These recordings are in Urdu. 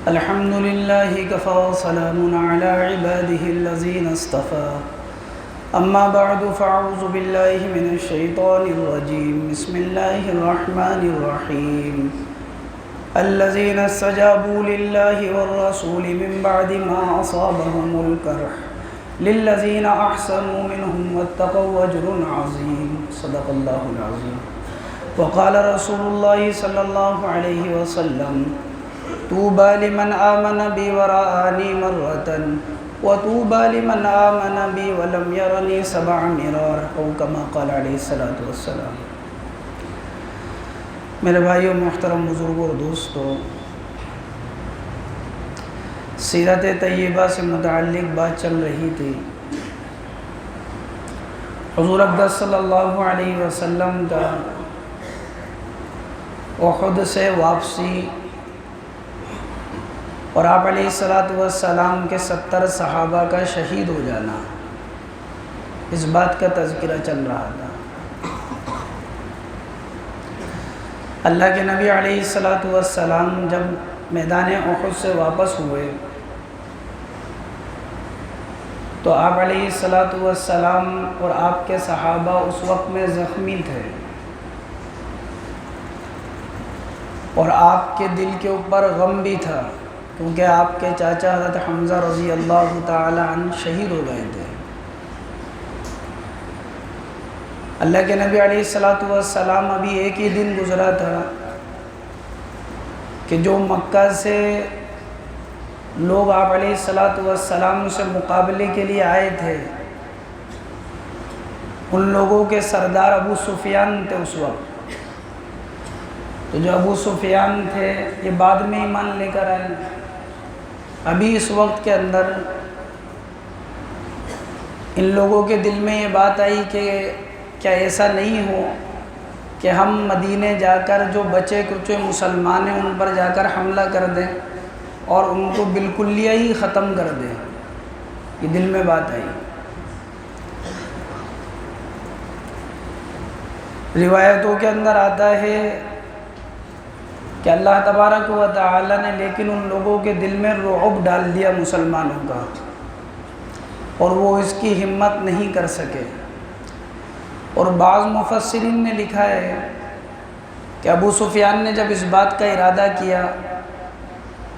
الحمد لله كفى وسلام على عباده الذين اصطفى أما بعد فأعوذ بالله من الشيطان الرجيم بسم الله الرحمن الرحيم الذين استجابوا لله والرسول من بعد ما أصابهم الكرح للذين أحسنوا منهم واتقوا أجر عظيم صدق الله العظيم وقال رسول الله صلى الله عليه وسلم طوبى لمن آمن بي ورآني مرة وطوبى لمن آمن بي ولم يرني 7 مرار او كما قال علیہ الصلوۃ والسلام۔ میرے بھائیوں، محترم بزرگوں اور دوستوں، سیرت طیبہ سے متعلق بات چل رہی تھی۔ حضور اقدس صلی اللہ علیہ وسلم کا احد سے واپسی اور آپ علیہ السلام کے 70 صحابہ کا شہید ہو جانا، اس بات کا تذکرہ چل رہا تھا۔ اللہ کے نبی علیہ السلام جب میدان احد سے واپس ہوئے تو آپ علیہ السلام اور آپ کے صحابہ اس وقت میں زخمی تھے، اور آپ کے دل کے اوپر غم بھی تھا، کیونکہ آپ کے چاچا حضرت حمزہ رضی اللہ تعالی عنہ شہید ہو گئے تھے۔ اللہ کے نبی علیہ السلام ابھی ایک ہی دن گزرا تھا کہ جو مکہ سے لوگ آپ علیہ السلام سے مقابلے کے لیے آئے تھے، ان لوگوں کے سردار ابو سفیان تھے اس وقت۔ تو جو ابو سفیان تھے یہ بعد میں ایمان لے کر آئے۔ ابھی اس وقت کے اندر ان لوگوں کے دل میں یہ بات آئی کہ کیا ایسا نہیں ہو کہ ہم مدینے جا کر جو بچے کچے مسلمان ہیں ان پر جا کر حملہ کر دیں اور ان کو بالکلیہ ہی ختم کر دیں۔ یہ دل میں بات آئی۔ روایتوں کے اندر آتا ہے کہ اللہ تبارک و تعالی نے لیکن ان لوگوں کے دل میں رعب ڈال دیا مسلمانوں کا، اور وہ اس کی ہمت نہیں کر سکے۔ اور بعض مفسرین نے لکھا ہے کہ ابو سفیان نے جب اس بات کا ارادہ کیا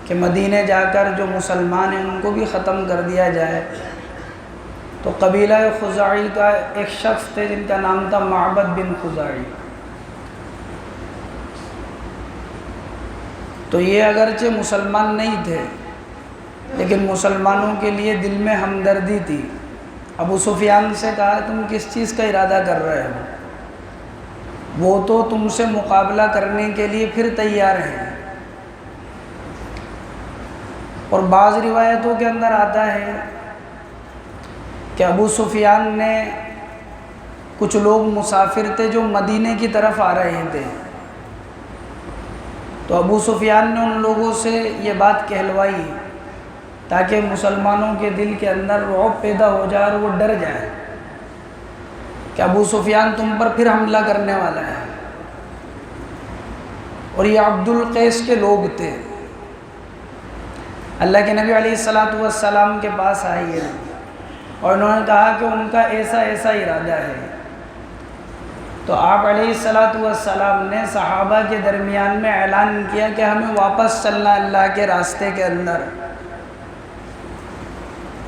کہ مدینے جا کر جو مسلمان ہیں ان کو بھی ختم کر دیا جائے، تو قبیلہ خزاعی کا ایک شخص تھے جن کا نام تھا معبد بن خزاعی۔ تو یہ اگرچہ مسلمان نہیں تھے لیکن مسلمانوں کے لیے دل میں ہمدردی تھی۔ ابو سفیان سے کہا تم کس چیز کا ارادہ کر رہے ہو؟ وہ تو تم سے مقابلہ کرنے کے لیے پھر تیار ہیں۔ اور بعض روایتوں کے اندر آتا ہے کہ ابو سفیان نے کچھ لوگ مسافر تھے جو مدینے کی طرف آ رہے تھے، تو ابو سفیان نے ان لوگوں سے یہ بات کہلوائی تاکہ مسلمانوں کے دل کے اندر رعب پیدا ہو جائے اور وہ ڈر جائے کہ ابو سفیان تم پر پھر حملہ کرنے والا ہے۔ اور یہ عبد القیس کے لوگ تھے۔ اللہ کے نبی علیہ السلام کے پاس آئے اور انہوں نے کہا کہ ان کا ایسا ارادہ ہے۔ تو آپ علیہ السلام نے صحابہ کے درمیان میں اعلان کیا کہ ہمیں واپس چلنا اللہ کے راستے کے اندر۔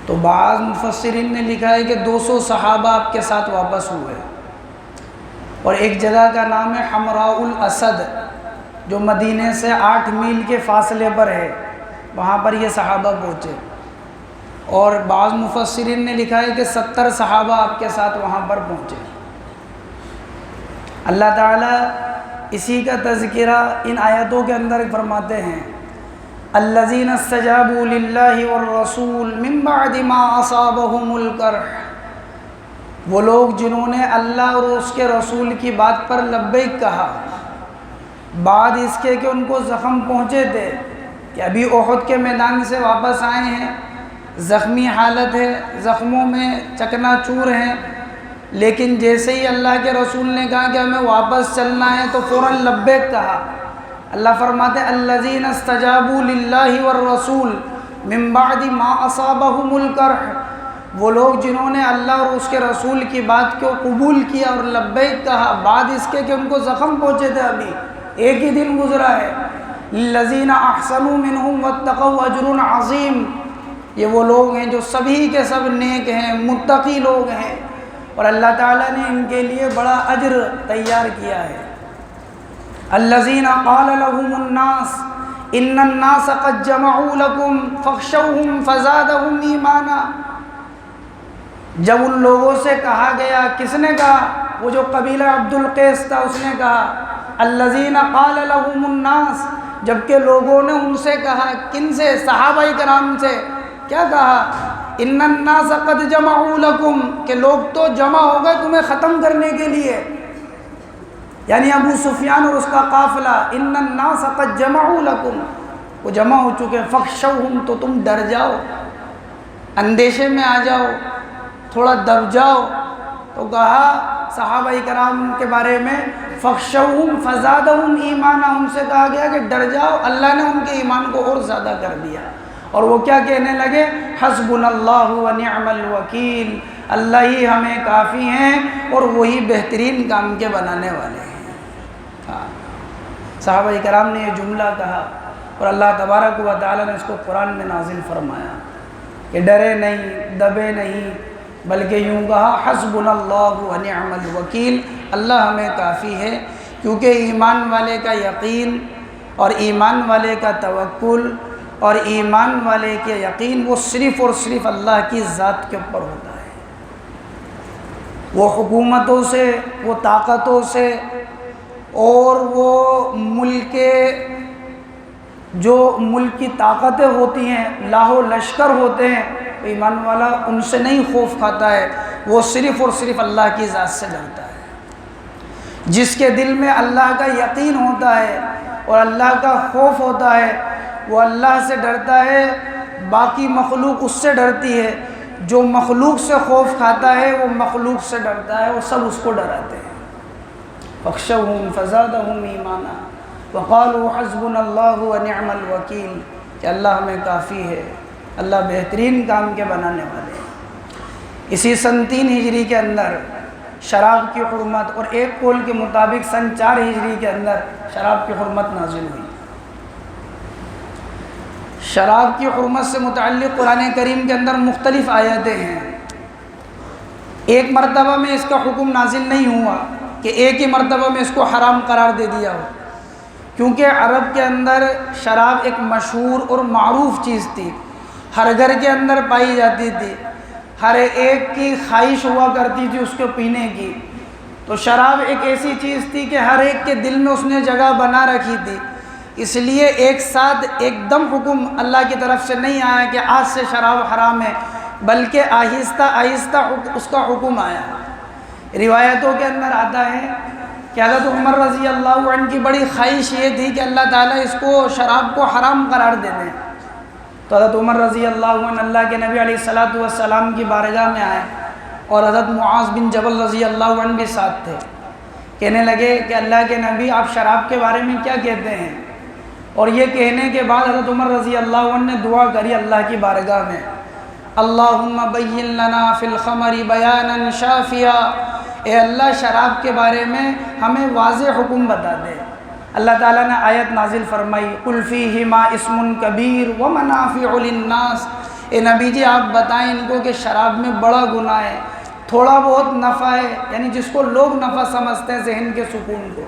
تو بعض مفسرین نے لکھا ہے کہ 200 صحابہ آپ کے ساتھ واپس ہوئے، اور ایک جگہ کا نام ہے حمراء الاسد جو مدینے سے 8 میل کے فاصلے پر ہے، وہاں پر یہ صحابہ پہنچے۔ اور بعض مفسرین نے لکھا ہے کہ 70 صحابہ آپ کے ساتھ وہاں پر پہنچے۔ اللہ تعالیٰ اسی کا تذکرہ ان آیتوں کے اندر فرماتے ہیں الذین استجابوا للہ والرسول من بعد ما اصابهم القرح، وہ لوگ جنہوں نے اللہ اور اس کے رسول کی بات پر لبیک کہا بعد اس کے کہ ان کو زخم پہنچے تھے، کہ ابھی احد کے میدان سے واپس آئے ہیں، زخمی حالت ہے، زخموں میں چکنا چور ہیں، لیکن جیسے ہی اللہ کے رسول نے کہا کہ ہمیں واپس چلنا ہے تو فوراً لبیک کہا۔ اللہ فرماتے ہیں الذین استجابوا للہ والرسول من بعد ما اصابہم القرح، وہ لوگ جنہوں نے اللہ اور اس کے رسول کی بات کو قبول کیا اور لبیک کہا بعد اس کے کہ ان کو زخم پہنچے تھے، ابھی ایک ہی دن گزرا ہے۔ للذین احسنوا منہم واتقوا اجر عظیم، یہ وہ لوگ ہیں جو سبھی کے سب نیک ہیں، متقی لوگ ہیں، اور اللہ تعالیٰ نے ان کے لیے بڑا اجر تیار کیا ہے۔ الذین قال لهم الناس ان الناس قد جمعوا لكم فاخشوهم فزادهم ایمانا، جب ان لوگوں سے کہا گیا، کس نے کہا؟ وہ جو قبیلہ عبد القیس تھا اس نے کہا۔ الذین قال لهم الناس، جبکہ لوگوں نے ان سے کہا، کن سے؟ صحابہ کرام سے۔ کیا کہا؟ ان الناس قد جمعوا لكم، کہ لوگ تو جمع ہو گئے تمہیں ختم کرنے کے لیے، یعنی ابو سفیان اور اس کا قافلہ۔ ان الناس قد جمعوا لكم، وہ جمع ہو چکے۔ فخشوہم، تو تم ڈر جاؤ، اندیشے میں آ جاؤ، تھوڑا دب جاؤ۔ تو کہا صحابہ کرام کے بارے میں فخشوہم فزادہم ایمانا، ان سے کہا گیا کہ ڈر جاؤ، اللہ نے ان کے ایمان کو اور زیادہ کر دیا۔ اور وہ کیا کہنے لگے؟ حسبنا اللہ ونعم الوکیل، اللہ ہی ہمیں کافی ہیں اور وہی بہترین کام کے بنانے والے ہیں۔ صحابہ کرام نے یہ جملہ کہا اور اللہ تبارک و تعالی نے اس کو قرآن میں نازل فرمایا کہ ڈرے نہیں، دبے نہیں، بلکہ یوں کہا حسبنا اللہ ونعم الوکیل، اللہ ہمیں کافی ہے، کیونکہ ایمان والے کا یقین اور ایمان والے کا توکل اور ایمان والے کے یقین وہ صرف اور صرف اللہ کی ذات کے اوپر ہوتا ہے۔ وہ حکومتوں سے، وہ طاقتوں سے اور وہ جو ملک کی طاقتیں ہوتی ہیں، لاہو لشکر ہوتے ہیں، تو ایمان والا ان سے نہیں خوف کھاتا ہے، وہ صرف اور صرف اللہ کی ذات سے ڈرتا ہے۔ جس کے دل میں اللہ کا یقین ہوتا ہے اور اللہ کا خوف ہوتا ہے، وہ اللہ سے ڈرتا ہے، باقی مخلوق اس سے ڈرتی ہے۔ جو مخلوق سے خوف کھاتا ہے وہ مخلوق سے ڈرتا ہے، وہ سب اس کو ڈراتے ہیں۔ فخشوہم فزادہم ایمانا وقالوا حسبنا اللہ ونعم الوکیل، کہ اللہ ہمیں کافی ہے، اللہ بہترین کام کے بنانے والے ہیں۔ اسی سن 3 ہجری کے اندر شراب کی حرمت، اور ایک قول کے مطابق سن 4 ہجری کے اندر شراب کی حرمت نازل ہوئی۔ شراب کی حرمت سے متعلق قرآن کریم کے اندر مختلف آیتیں ہیں۔ ایک مرتبہ میں اس کا حکم نازل نہیں ہوا کہ ایک ہی مرتبہ میں اس کو حرام قرار دے دیا ہو، کیونکہ عرب کے اندر شراب ایک مشہور اور معروف چیز تھی، ہر گھر کے اندر پائی جاتی تھی، ہر ایک کی خواہش ہوا کرتی تھی اس کو پینے کی۔ تو شراب ایک ایسی چیز تھی کہ ہر ایک کے دل میں اس نے جگہ بنا رکھی تھی، اس لیے ایک ساتھ ایک دم حکم اللہ کی طرف سے نہیں آیا کہ آج سے شراب حرام ہے، بلکہ آہستہ آہستہ اس کا حکم آیا۔ روایتوں کے اندر آتا ہے کہ حضرت عمر رضی اللہ عنہ کی بڑی خواہش یہ تھی کہ اللہ تعالیٰ اس کو شراب کو حرام قرار دے دیں، تو حضرت عمر رضی اللہ عنہ اللہ کے نبی علیہ السلام کی بارگاہ میں آئے، اور حضرت معاذ بن جبل رضی اللہ عنہ بھی ساتھ تھے۔ کہنے لگے کہ اللہ کے نبی آپ شراب کے بارے میں کیا کہتے ہیں؟ اور یہ کہنے کے بعد حضرت عمر رضی اللہ عنہ نے دعا کری اللہ کی بارگاہ میں، اللہم بین لنا فی الخمر بیانا شافیا، اے اللہ شراب کے بارے میں ہمیں واضح حکم بتا دے۔ اللہ تعالیٰ نے آیت نازل فرمائی قل فیہما اسم کبیر ومنافع للناس، اے نبی جی آپ بتائیں ان کو کہ شراب میں بڑا گناہ ہے، تھوڑا بہت نفع ہے، یعنی جس کو لوگ نفع سمجھتے ہیں ذہن کے سکون کو۔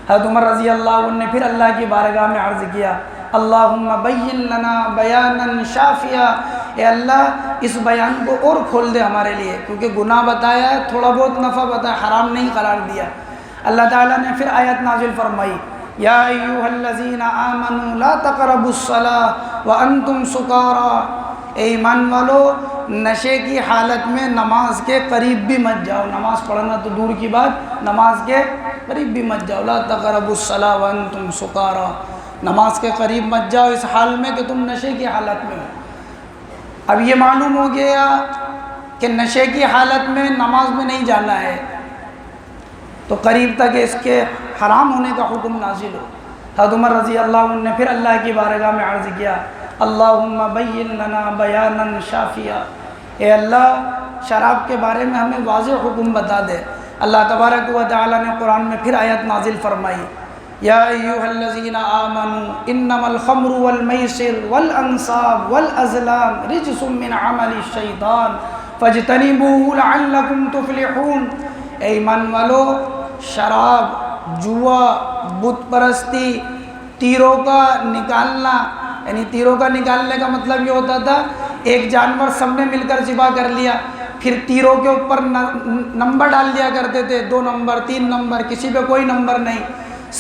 حضرت عمر رضی اللہ عنہ نے پھر اللہ کی بارگاہ میں عرض کیا اللہم بین لنا بیانا شافیا، اے اللہ اس بیان کو اور کھول دے ہمارے لیے، کیونکہ گناہ بتایا ہے، تھوڑا بہت نفع بتایا، حرام نہیں قرار دیا۔ اللہ تعالیٰ نے پھر آیت نازل فرمائی یا ایھا الذین آمنوا لا تقربوا الصلاۃ وانتم سکارا، اے ایمان والو نشے کی حالت میں نماز کے قریب بھی مت جاؤ، نماز پڑھنا تو دور کی بات، نماز کے قریب بھی مت جاؤ، لا تقربوا الصلاۃ وانتم سکارا، نماز کے قریب مت جاؤ اس حال میں کہ تم نشے کی حالت میں ہو۔ اب یہ معلوم ہو گیا کہ نشے کی حالت میں نماز میں نہیں جانا ہے، تو قریب تک اس کے حرام ہونے کا حکم نازل ہو۔ حضرت عمر رضی اللہ عنہ نے پھر اللہ کی بارگاہ میں عرض کیا اللہم بین لنا بیانا شافیا، اے اللہ شراب کے بارے میں ہمیں واضح حکم بتا دے۔ اللہ تبارک و تعالی نے قرآن میں پھر آیت نازل فرمائی یا ایھا الذین آمنوا انما الخمر والمیسر والانصاب والازلام رجس من عمل الشیطان فاجتنبوه لعلکم تفلحون۔ اے ایمان والو، شراب، جوا، بت پرستی، تیروں کا نکالنا، یعنی تیروں کا نکالنے کا مطلب یہ ہوتا تھا ایک جانور سب نے مل کر ذبح کر لیا، پھر تیروں کے اوپر نمبر ڈال دیا کرتے تھے، 2 نمبر 3 نمبر، کسی پہ کوئی نمبر نہیں،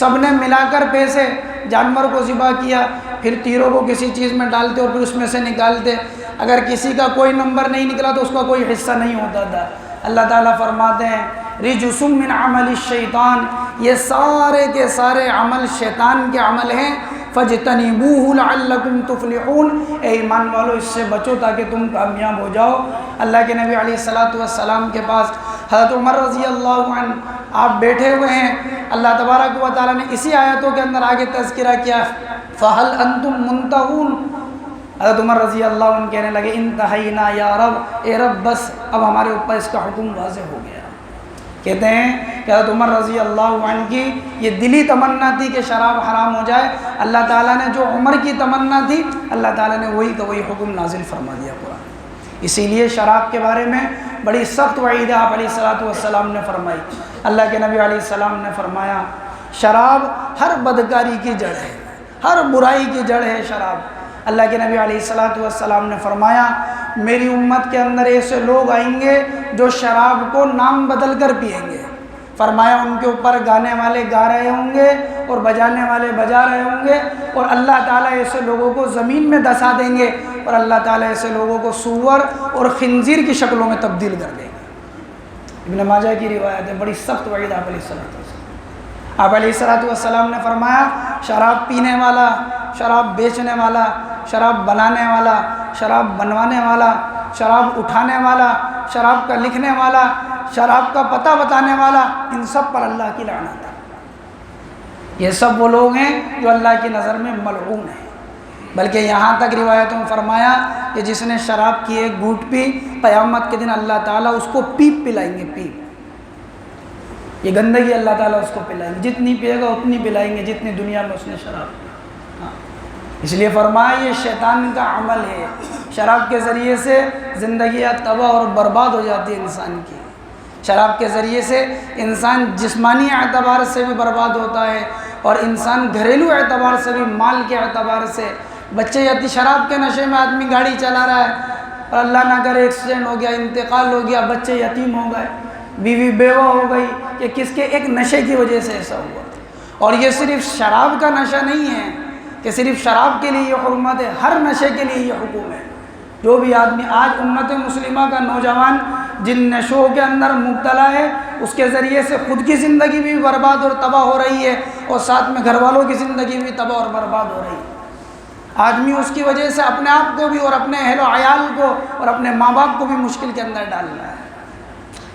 سب نے ملا کر پیسے جانور کو ذبح کیا، پھر تیروں کو کسی چیز میں ڈالتے اور پھر اس میں سے نکالتے، اگر کسی کا کوئی نمبر نہیں نکلا تو اس کا کوئی حصہ نہیں ہوتا تھا۔ اللہ تعالیٰ فرماتے ہیں رجس من عمل الشیطان، یہ سارے کے سارے عمل شیطان کے عمل ہیں، فاجتنبوه لعلکم تفلحون، اے ایمان والو اس سے بچو تاکہ تم کامیاب ہو جاؤ۔ اللہ کے نبی علیہ السلام کے پاس حضرت عمر رضی اللہ عنہ آپ بیٹھے ہوئے ہیں، اللہ تبارک و تعالیٰ نے اسی آیتوں کے اندر آگے تذکرہ کیا فَهَلْ أَنْتُمْ مُنْتَهُونَ، حضرت عمر رضی اللہ عنہ کہنے لگے انتہینا یا رب، اے رب بس اب ہمارے اوپر اس کا حکم واضح ہو گیا۔ کہتے ہیں کہ حضرت عمر رضی اللہ عنہ کی یہ دلی تمنا تھی کہ شراب حرام ہو جائے، اللہ تعالیٰ نے جو عمر کی تمنا تھی اللہ تعالیٰ نے وہی کا وہی حکم نازل فرما دیا قرآن۔ اسی لیے شراب کے بارے میں بڑی سخت وعید آپ علیہ السلام نے فرمائی۔ اللہ کے نبی علیہ السلام نے فرمایا شراب ہر بدکاری کی جڑ ہے، ہر برائی کی جڑ ہے شراب۔ اللہ کے نبی علیہ السلام نے فرمایا میری امت کے اندر ایسے لوگ آئیں گے جو شراب کو نام بدل کر پئیں گے، فرمایا ان کے اوپر گانے والے گا رہے ہوں گے اور بجانے والے بجا رہے ہوں گے، اور اللہ تعالیٰ ایسے لوگوں کو زمین میں دسا دیں گے، اور اللہ تعالیٰ ایسے لوگوں کو سور اور خنزیر کی شکلوں میں تبدیل کر دیں گے۔ ابن ماجہ کی روایت ہے، بڑی سخت وعید آپ علیہ السلام نے فرمایا شراب پینے والا، شراب بیچنے والا، شراب بنانے والا، شراب بنوانے والا، شراب اٹھانے والا، شراب کا لکھنے والا، شراب کا پتہ بتانے والا، ان سب پر اللہ کی لعنت ہے۔ یہ سب وہ لوگ ہیں جو اللہ کی نظر میں ملعون ہیں۔ بلکہ یہاں تک روایتوں میں فرمایا کہ جس نے شراب کی ایک گھونٹ پی قیامت کے دن اللہ تعالیٰ اس کو پیپ پلائیں گے، پیپ، یہ گندگی اللہ تعالیٰ اس کو پلائیں گے، جتنی پیے گا اتنی پلائیں گے جتنی دنیا میں اس نے شراب پی۔ اس لیے فرمایا یہ شیطان کا عمل ہے، شراب کے ذریعے سے زندگیاں تباہ اور برباد ہو جاتی ہے انسان کی، شراب کے ذریعے سے انسان جسمانی اعتبار سے بھی برباد ہوتا ہے اور انسان گھریلو اعتبار سے بھی، مال کے اعتبار سے۔ بچے یتی شراب کے نشے میں آدمی گاڑی چلا رہا ہے اور اللہ نہ کرے ایکسیڈنٹ ہو گیا، انتقال ہو گیا، بچے یتیم ہو گئے، بیوی بیوہ ہو گئی، کہ کس کے ایک نشے کی وجہ سے ایسا ہوا۔ اور یہ صرف شراب کا نشہ نہیں ہے کہ صرف شراب کے لیے یہ حرمت ہے، ہر نشے کے لیے یہ حکم ہے۔ جو بھی آدمی آج امت مسلمہ کا نوجوان جن نشوں کے اندر مبتلا ہے اس کے ذریعے سے خود کی زندگی بھی برباد اور تباہ ہو رہی ہے اور ساتھ میں گھر والوں کی زندگی بھی تباہ اور برباد ہو رہی ہے۔ آدمی اس کی وجہ سے اپنے آپ کو بھی اور اپنے اہل و عیال کو اور اپنے ماں باپ کو بھی مشکل کے اندر ڈال رہا ہے۔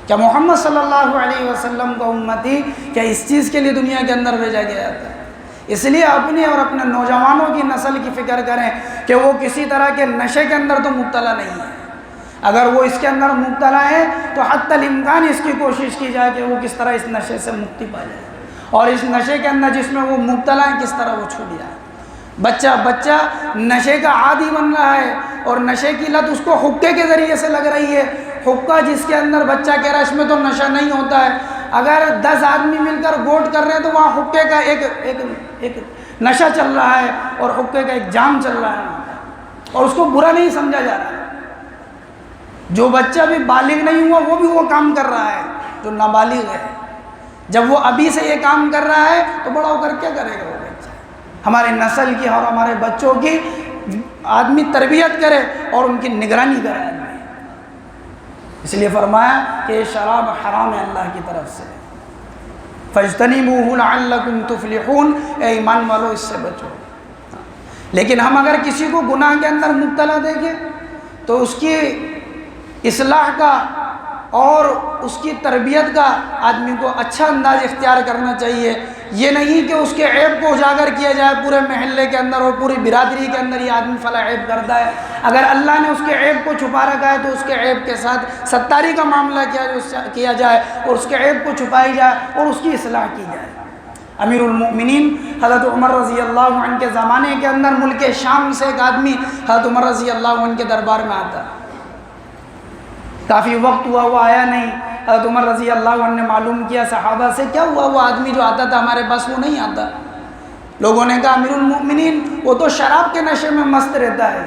کیا محمد صلی اللہ علیہ وسلم کا امتی کیا اس چیز کے لیے دنیا کے اندر بھیجا گیا تھا؟ اس لیے اپنے اور اپنے نوجوانوں کی نسل کی فکر کریں کہ وہ کسی طرح کے نشے کے اندر تو مبتلا نہیں ہے، اگر وہ اس کے اندر مبتلا ہے تو حتی الامکان اس کی کوشش کی جائے کہ وہ کس طرح اس نشے سے مکتی پا جائے، اور اس نشے کے اندر جس میں وہ مبتلا ہے کس طرح وہ چھوٹ جائے۔ بچہ نشے کا عادی بن رہا ہے اور نشے کی لت اس کو حقے کے ذریعے سے لگ رہی ہے، حقہ جس کے اندر بچہ کہہ رہا ہے اس میں تو نشہ نہیں ہوتا ہے، اگر 10 آدمی مل کر گوٹ کر رہے ہیں تو وہاں حقے کا ایک نشہ چل رہا ہے اور حقے کا ایک جام چل رہا ہے اور اس کو برا نہیں سمجھا جا رہا ہے۔ جو بچہ بھی بالغ نہیں ہوا وہ بھی وہ کام کر رہا ہے جو نابالغ ہے، جب وہ ابھی سے یہ کام کر رہا ہے تو بڑا ہو کر کیا کرے گا وہ بچہ؟ ہماری نسل کی اور ہمارے بچوں کی آدمی تربیت کرے اور ان کی نگرانی کرے آدمی۔ اس لیے فرمایا کہ یہ شراب حرام ہے اللہ کی طرف سے، فاجتنبوہ لعلکم تفلحون، اے ایمان والو اس سے بچو۔ لیکن ہم اگر کسی کو گناہ کے اندر مبتلا دیکھیں تو اس کی اصلاح کا اور اس کی تربیت کا آدمی کو اچھا انداز اختیار کرنا چاہیے۔ یہ نہیں کہ اس کے عیب کو اجاگر کیا جائے پورے محلے کے اندر اور پوری برادری کے اندر، یہ آدمی فلاں عیب کرتا ہے۔ اگر اللہ نے اس کے عیب کو چھپا رکھا ہے تو اس کے عیب کے ساتھ ستاری کا معاملہ کیا جائے اور اس کے عیب کو چھپائی جائے اور اس کی اصلاح کی جائے۔ امیر المؤمنین حضرت عمر رضی اللہ عنہ کے زمانے کے اندر ملک شام سے ایک آدمی حضرت عمر رضی اللہ عنہ کے دربار میں آتا، کافی وقت ہوا وہ آیا نہیں۔ حضرت عمر رضی اللہ عنہ نے معلوم کیا صحابہ سے، کیا ہوا؟ وہ آدمی جو آتا تھا ہمارے پاس وہ نہیں آتا۔ لوگوں نے کہا امیر المؤمنین وہ تو شراب کے نشے میں مست رہتا ہے۔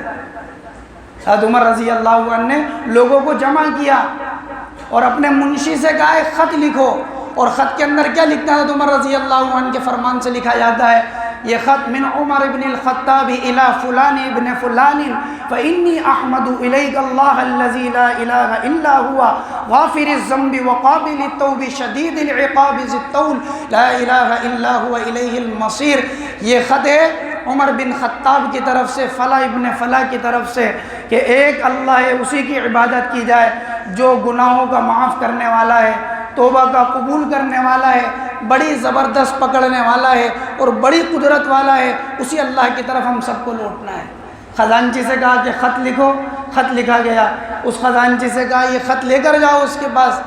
حضرت عمر رضی اللہ عنہ نے لوگوں کو جمع کیا اور اپنے منشی سے کہا ایک خط لکھو، اور خط کے اندر کیا لکھتا ہے؟ حضرت عمر رضی اللہ عنہ کے فرمان سے لکھا جاتا ہے، یہ خط من عمر ابن الخطاب الى فلان ابن فلان فإنی احمد الیک اللہ الذی لا الہ الا ہوا غافر الذنب وقابل التوب شدید العقاب ذی الطول لا الہ الا ہوا الیہ المصیر۔ یہ خط ہے عمر بن خطاب کی طرف سے فلاں ابن فلاں کی طرف سے کہ ایک اللہ ہے، اسی کی عبادت کی جائے جو گناہوں کا معاف کرنے والا ہے، توبہ کا قبول کرنے والا ہے، بڑی زبردست پکڑنے والا ہے اور بڑی قدرت والا ہے، اسی اللہ کی طرف ہم سب کو لوٹنا ہے۔ خزانچی سے کہا کہ خط لکھو، خط لکھا گیا۔ اس خزانچی سے کہا یہ خط لے کر جاؤ اس کے پاس،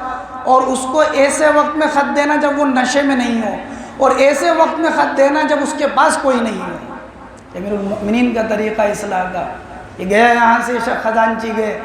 اور اس کو ایسے وقت میں خط دینا جب وہ نشے میں نہیں ہو، اور ایسے وقت میں خط دینا جب اس کے پاس کوئی نہیں ہو۔ امیر المؤمنین کا طریقہ اصلاح کا۔ یہ گیا یہاں سے خزانچی گئے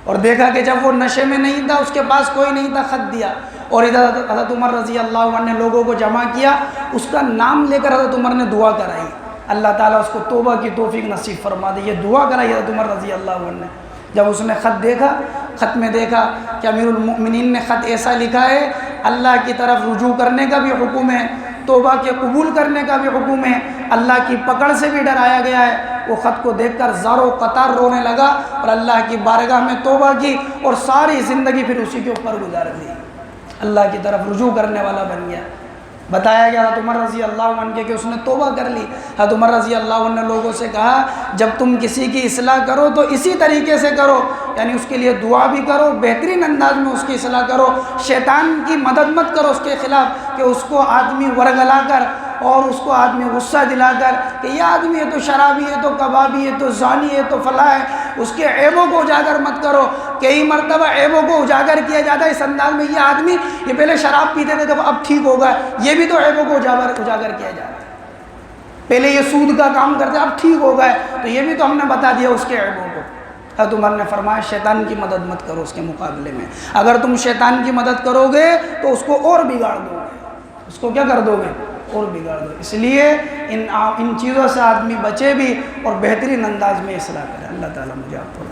اور دیکھا کہ جب وہ نشے میں نہیں تھا، اس کے پاس کوئی نہیں تھا، خط دیا، اور حضرت عمر رضی اللہ عنہ نے لوگوں کو جمع کیا، اس کا نام لے کر حضرت عمر نے دعا کرائی، اللہ تعالیٰ اس کو توبہ کی توفیق نصیب فرما دے۔ یہ دعا کرائی حضرت عمر رضی اللہ عنہ نے۔ جب اس نے خط دیکھا، خط میں دیکھا کہ امیر المؤمنین نے خط ایسا لکھا ہے، اللہ کی طرف رجوع کرنے کا بھی حکم ہے، توبہ کے قبول کرنے کا بھی حکم ہے، اللہ کی پکڑ سے بھی ڈرایا گیا ہے۔ وہ خط کو دیکھ کر زاروں قطار رونے لگا اور اللہ کی بارگاہ میں توبہ کی اور ساری زندگی پھر اسی کے اوپر گزار دی، اللہ کی طرف رجوع کرنے والا بن گیا۔ بتایا گیا حضرت عمر رضی اللہ عنہ کہ اس نے توبہ کر لی۔ حضرت عمر رضی اللہ عنہ نے لوگوں سے کہا جب تم کسی کی اصلاح کرو تو اسی طریقے سے کرو، یعنی اس کے لیے دعا بھی کرو، بہترین انداز میں اس کی اصلاح کرو، شیطان کی مدد مت کرو اس کے خلاف کہ اس کو آدمی ورگلا کر اور اس کو آدمی غصہ دلا کر کہ یہ آدمی ہے تو شرابی ہے تو کبابی ہے تو زانی ہے تو فلاں ہے، اس کے عیبوں کو اجاگر مت کرو۔ کئی مرتبہ عیبوں کو اجاگر کیا جاتا ہے اس انداز میں، یہ آدمی یہ پہلے شراب پیتے تھے تو اب ٹھیک ہوگا، یہ بھی تو عیبوں کو اجاگر کیا جاتا ہے، پہلے یہ سود کا کام کرتے اب ٹھیک ہو گئے تو یہ بھی تو ہم نے بتا دیا اس کے عیبوں کو۔ حضرت عمر نے فرمایا شیطان کی مدد مت کرو اس کے مقابلے میں، اگر تم شیطان کی مدد کرو گے تو اس کو اور بگاڑ دو گے، اس کو کیا کر دو گے؟ اور بگاڑ دو۔ اس لیے ان چیزوں سے آدمی بچے بھی اور بہترین انداز میں اصلاح کرے۔ اللہ تعالیٰ مجھے آپ کو